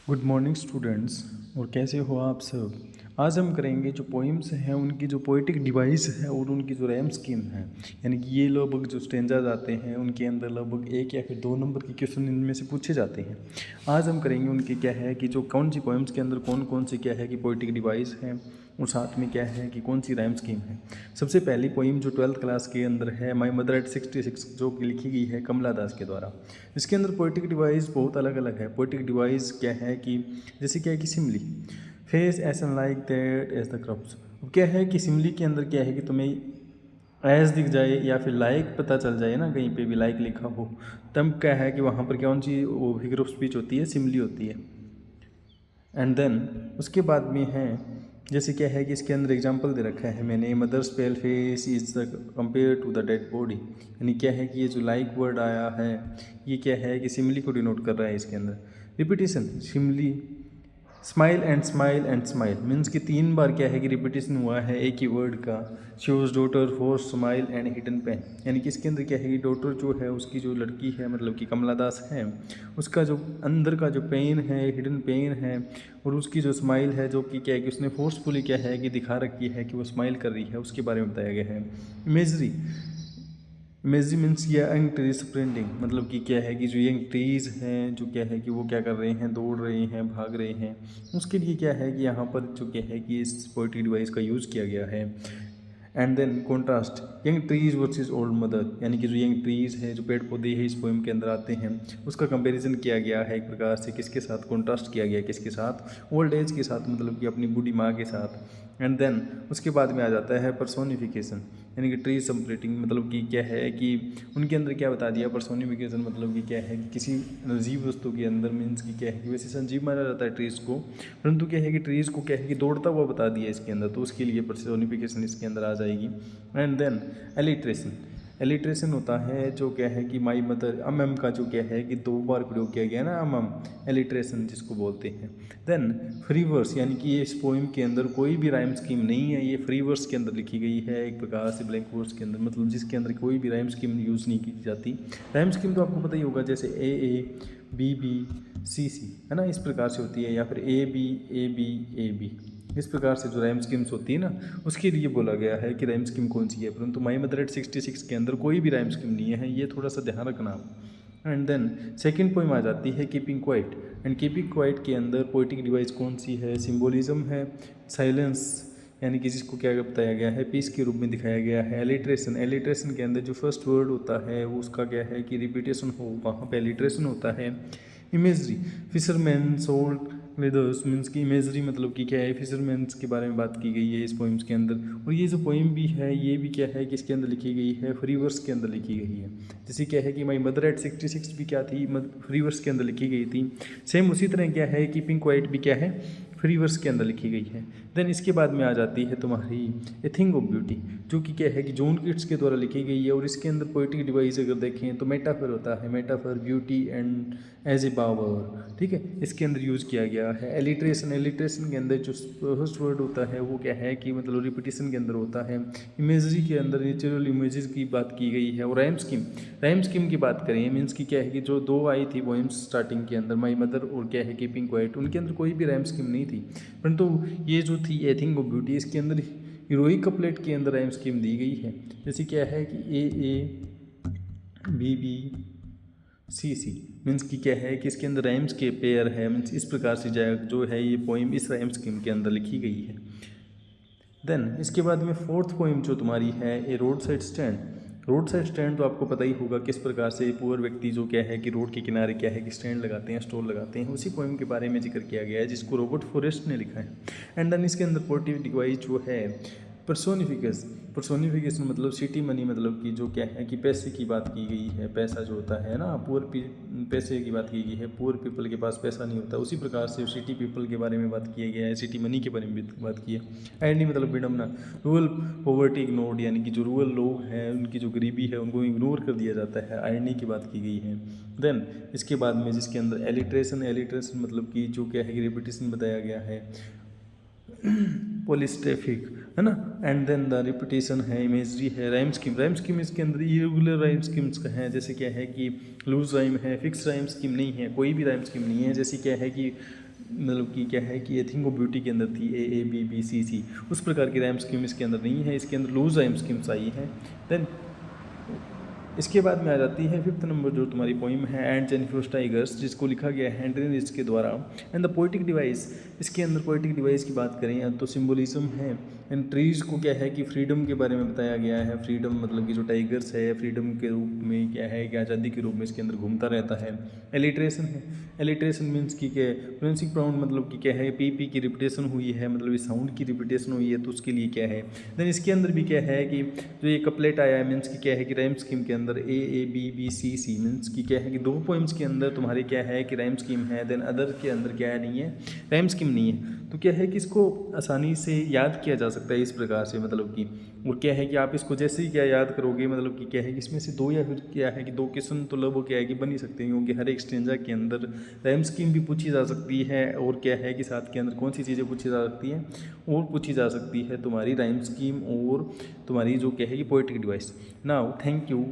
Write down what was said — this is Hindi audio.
Good morning students. और कैसे हो आप सब। आज हम करेंगे जो पोइम्स हैं उनकी जो पोइटिक डिवाइस है और उनकी जो रैम स्कीम है, यानी कि ये लगभग जो स्टेंजाज आते हैं उनके अंदर लगभग 1 या फिर 2 नंबर के क्वेश्चन इनमें से पूछे जाते हैं। आज हम करेंगे उनके क्या है कि जो कौन सी पोइम्स के अंदर कौन कौन से क्या है कि पोइटिक डिवाइस हैं और साथ में क्या है कि कौन सी राइम स्कीम है। सबसे पहली पोइम जो 12th क्लास के अंदर है माई मदर एट 66, जो कि लिखी गई है कमला दास के द्वारा। इसके अंदर पोइटिक डिवाइस बहुत अलग अलग है। पोइटिक डिवाइस क्या है कि जैसे क्या है कि simile face as an like that as the crops. क्या है कि सिमली के अंदर क्या है कि तुम्हें एज दिख जाए या फिर लाइक पता चल जाए ना, कहीं पे भी लाइक लिखा हो, तब क्या है कि वहाँ पर कौन सी वो फिगर ऑफ स्पीच होती है, सिमली होती है। एंड देन उसके बाद में है जैसे क्या है कि इसके अंदर एग्जांपल दे रखा है मैंने, mother's pale face is the compare to the dead body. यानी क्या है कि ये जो लाइक वर्ड आया है ये क्या है कि सिमली को डिनोट कर रहा है। इसके अंदर repetition simile smile and smile means कि 3 बार क्या है कि रिपीटेशन हुआ है एक ही वर्ड का। Shows daughter for smile and hidden pain, यानी कि इसके अंदर क्या है कि डॉटर जो है उसकी जो लड़की है मतलब कि कमला दास है, उसका जो अंदर का जो पेन है, हिडन पेन है, और उसकी जो स्माइल है जो कि क्या है कि उसने फोर्सफुली क्या है कि दिखा रखी है कि वो स्माइल कर रही है, उसके बारे में बताया गया है। Imagery imagery means young trees sprinting, मतलब कि क्या है कि जो यंग ट्रीज हैं जो क्या है कि वो क्या कर रहे हैं, दौड़ रहे हैं, भाग रहे हैं, उसके लिए क्या है कि यहाँ पर जो क्या है कि इस पोएट्री डिवाइस का यूज़ किया गया है। And then contrast young trees versus old mother, यानी कि जो यंग ट्रीज है, जो पेड़ पौधे हैं इस पोएम के अंदर आते हैं, उसका कंपैरिजन किया गया है एक प्रकार से, किसके साथ कॉन्ट्रास्ट किया गया, किसके साथ, ओल्ड एज के साथ, मतलब कि अपनी बूढ़ी माँ के साथ। एंड देन उसके बाद में आ जाता है पर्सोनिफिकेशन, यानी कि ट्री सेपरेटिंग, मतलब कि क्या है कि उनके अंदर क्या बता दिया पर्सोनिफिकेशन, मतलब कि क्या है कि किसी निर्जीव वस्तु के अंदर मीन्स कि क्या है कि वैसे संजीव माना जाता है ट्रीज़ को, परंतु क्या है कि ट्रीज़ को क्या है कि दौड़ता हुआ बता दिया इसके अंदर, तो उसके लिए पर्सोनिफिकेशन इसके अंदर आ जाएगी। एंड देन एलिट्रेशन, एलिट्रेशन होता है जो क्या है कि माई मदर अम का जो क्या है कि 2 बार प्रयोग किया गया ना, अम एलिट्रेशन जिसको बोलते हैं। देन फ्री वर्स, यानी कि ये इस पोइम के अंदर कोई भी राइम स्कीम नहीं है, ये फ्री वर्स के अंदर लिखी गई है एक प्रकार से, ब्लैंक वर्स के अंदर, मतलब जिसके अंदर कोई भी राइम स्कीम यूज़ नहीं की जाती। राइम स्कीम तो आपको पता ही होगा, जैसे ए बी बी सी सी है ना, इस प्रकार से होती है, या फिर ए बी, इस प्रकार से जो राइम स्कीम्स होती है ना, उसके लिए बोला गया है कि राइम स्कीम कौन सी है, परंतु माई मदर एट 66 के अंदर कोई भी राइम स्कीम नहीं है, ये थोड़ा सा ध्यान रखना आप। एंड देन सेकेंड पोइम आ जाती है keeping quiet, and keeping quiet के अंदर पोइटिक डिवाइस कौन सी है, सिम्बोलिज्म है, साइलेंस, यानी कि जिसको क्या बताया गया है, पीस के रूप में दिखाया गया है। एलिट्रेशन, एलिट्रेशन के अंदर जो फर्स्ट वर्ड होता है वो उसका क्या है कि रिपीटेशन हो, वहाँ पे एलिट्रेशन होता है। Imagery fisherman sold leathers, means की इमेजरी मतलब कि क्या है, फिशरमैन्स के बारे में बात की गई है इस पोइम्स के अंदर। और ये जो पोइम भी है ये भी क्या है कि इसके अंदर लिखी गई है फ्री वर्स के अंदर लिखी गई है। जैसे क्या है कि माई मदर एट 66 भी क्या थी, फ्री वर्स के अंदर लिखी गई थी। सेम उसी तरह क्या है कीपिंग क्वाइट भी क्या है, फ्री वर्स के अंदर लिखी गई है। देन इसके बाद में आ जाती है तुम्हारी ए थिंग ऑफ ब्यूटी, जो कि क्या है कि जॉन कीट्स के द्वारा लिखी गई है, और इसके अंदर पोएटिक डिवाइस अगर देखें तो मेटाफर होता है, metaphor beauty and age a power, ठीक है, इसके अंदर यूज़ किया गया है। एलिट्रेशन, एलिट्रेशन के अंदर जो फर्स्ट वर्ड होता है वो क्या है कि मतलब रिपीटिशन के अंदर होता है। इमेजरी के अंदर नेचुरल इमेजेस की बात की गई है। और राइम स्कीम, राइम स्कीम की बात करें मीन्स की क्या है कि जो 2 आई थी पोइम्स स्टार्टिंग के अंदर, माई मदर और क्या है कीपिंग क्वाइट, उनके अंदर कोई भी राइम स्कीम नहीं थी, परंतु ये जो थी ए थिंग ऑफ ब्यूटी, इसके अंदर हीरोइक कपलेट के अंदर राइम स्कीम दी गई है। जैसे क्या है कि A B C C, means की क्या है कि इसके अंदर राइम्स के पेयर है, मीन्स इस प्रकार से जो है ये पोइम इस राइम स्कीम के अंदर लिखी गई है। देन इसके बाद में फोर्थ पोइम जो तुम्हारी है a road side stand. Road side stand तो आपको पता ही होगा किस प्रकार से पुअर व्यक्ति जो क्या है कि रोड के किनारे क्या है कि स्टैंड लगाते हैं, स्टॉल लगाते हैं, उसी पोइम के बारे में जिक्र किया गया है जिसको रॉबर्ट फॉरेस्ट ने लिखा है। एंड देन इसके अंदर पोएटिक डिवाइस जो है पर्सोनिफिकेशन मतलब सिटी मनी, मतलब कि जो क्या है कि पैसे की बात की गई है, पैसा जो होता है ना, पैसे की बात की गई है, पुअर पीपल के पास पैसा नहीं होता, उसी प्रकार से सिटी पीपल के बारे में बात किया गया है, सिटी मनी के बारे में भी बात की है। एंड मतलब विडम्बना, रूरल पॉवर्टी इग्नोर्ड, यानी कि जो रूरल लोग हैं उनकी जो गरीबी है उनको इग्नोर कर दिया जाता है, आयरनी की बात की गई है। देन इसके बाद में जिसके अंदर एलिट्रेशन, एलिट्रेशन मतलब कि जो क्या है कि रिपीटेशन बताया गया है, पोलिस्टेफिक है ना। एंड देन द रिपीटेशन है, इमेजरी है, राइम स्कीम, राइम स्कीम इसके अंदर इरेगुलर राइम स्कीम्स का है, जैसे क्या है कि लूज राइम है, फिक्स राइम स्कीम नहीं है, कोई भी राइम स्कीम नहीं है। जैसे क्या है कि मतलब कि क्या है कि ए थिंग ऑफ ब्यूटी के अंदर थी ए बी बी सी सी, उस प्रकार की राइम स्कीम इसके अंदर नहीं है, इसके अंदर लूज राइम स्कीम्स आई हैं। देन इसके बाद में आ जाती है 5th नंबर जो तुम्हारी पोइम है एंड जेनिफर टाइगर्स, जिसको लिखा गया है हेनरी रिच के द्वारा। एंड द पोइटिक डिवाइस, इसके अंदर पोइटिक डिवाइस की बात करें तो सिम्बोलिज्म है। एंड ट्रीज़ को क्या है कि फ्रीडम के बारे में बताया गया है। फ्रीडम मतलब कि जो टाइगर्स है फ्रीडम के रूप में क्या है कि आज़ादी के रूप में इसके अंदर घूमता रहता है। एलिट्रेशन है, एलिट्रेशन मीन्स की क्या प्रोनाउंसिंग प्राउंड मतलब कि क्या है पी की रिपीटेशन हुई है, मतलब इस साउंड की रिपीटेशन हुई है तो उसके लिए क्या है। देन इसके अंदर भी क्या है कि जो ये कपलेट आया है मीन्स की क्या है कि राइम स्कीम के अंदर A B B C C means की क्या है कि 2 पोइम्स के अंदर तुम्हारे क्या है कि राइम स्कीम है। देन अदर के अंदर क्या है नहीं है, राइम स्कीम नहीं है। तो क्या है कि इसको आसानी से याद किया जा सकता है इस प्रकार से, मतलब कि और क्या है कि आप इसको जैसे ही क्या याद करोगे मतलब कि क्या है कि इसमें से 2 या फिर क्या है कि 2 क्वेश्चन तो लगभग क्या है कि बन ही सकते हैं, क्योंकि हर एक स्टेंजा के अंदर राइम स्कीम भी पूछी जा सकती है और क्या है कि साथ के अंदर कौन सी चीज़ें पूछी जा सकती हैं और पूछी जा सकती है तुम्हारी राइम स्कीम और तुम्हारी जो क्या है कि poetic device. Now thank you.